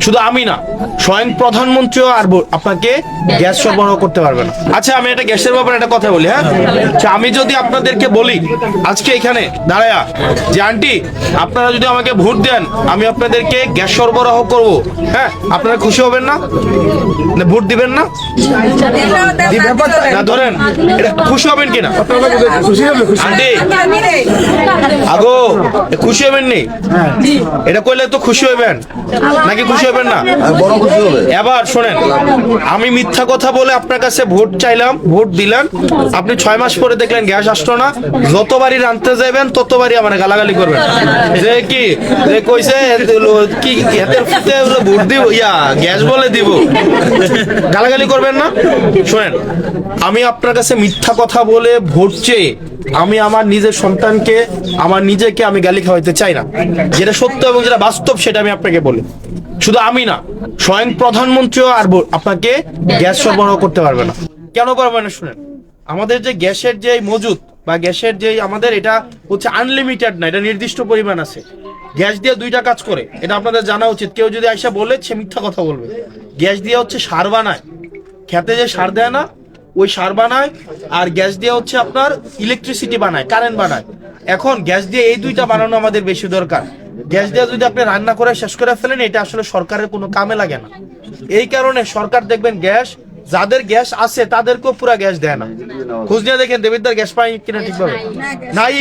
শুধু আমি না, স্বয়ং প্রধানমন্ত্রীও আর আপনাকে গ্যাস সরবরাহ করতে পারবে না। আচ্ছা, আমি একটা গ্যাসের ব্যাপারে একটা কথা বলি। হ্যাঁ, আচ্ছা, আমি যদি আপনাদেরকে বলি আজকে এখানে দাঁড়ায়া যে আন্টি আপনারা যদি আমাকে ভোট দেন আমি আপনাদেরকে গ্যাস সরবরাহ করব, হ্যাঁ, আপনারা খুশি হবেন না? ভোট দিবেন না? না ধরেন এটা খুশি হবেন কিনা আন্টি? আগো খুশি হবেন নি? এটা কইলে তো খুশি হবেন নাকি খুশি হবেন না? এবার শোনেন, আমি মিথ্যা কথা বলে আপনার কাছে ভোট চাইলাম, ভোট দিলেন, আপনি 6 মাস পরে দেখলেন গ্যাস আসতো না, যতবারই রানতে যাবেন ততবারই আমার গালাগালি করবেন যে কি যে কইছে কি হাতের ফুটে ভোট দিব, ইয়া গ্যাস বলে দিব, গালাগালি করবেন না? শোনেন, আমি আপনার কাছে মিথ্যা কথা বলে ভোট চেয়ে আমি আমার নিজের সন্তানকে আমার নিজেকে আমি গালি খাওয়াইতে চাই না। যেটা সত্য এবং যেটা বাস্তব সেটা আমি আপনাকে বলি। শুধু আমি না, স্বয়ং প্রধানমন্ত্রীও আর আপনাকে গ্যাস সরবরাহ করতে পারবে না। কেন পারবে না? শুনেন, আমাদের যে গ্যাসের যে মজুদ বা গ্যাসের যে আমাদের এটা হচ্ছে আনলিমিটেড না, এটা নির্দিষ্ট পরিমাণ আছে। গ্যাস দিয়ে দুইটা কাজ করে, এটা আপনাদের জানা উচিত। কেউ যদি আইসা বলে সে মিথ্যা কথা বলবে। গ্যাস দিয়ে হচ্ছে সার বানায়, খেতে যে সার দেয় না ওই সার বানায়, আর গ্যাস দিয়ে হচ্ছে আপনার ইলেকট্রিসিটি বানায়, কারেন্ট বানায়। এখন গ্যাস দিয়ে এই দুইটা বানানো আমাদের বেশি দরকার। গ্যাস দিয়ে যদি আপনি রান্না করে শেষ করে ফেলেন এটা আসলে সরকারের কোনো কামে লাগে না। এই কারণে সরকার দেখবেন গ্যাস যাদের গ্যাস আছে তাদেরকেও পুরা গ্যাস দেয় না। খোঁজ নিয়ে দেখেন দেবিদ্দার গ্যাস পাই কিনা ঠিকভাবে নাই।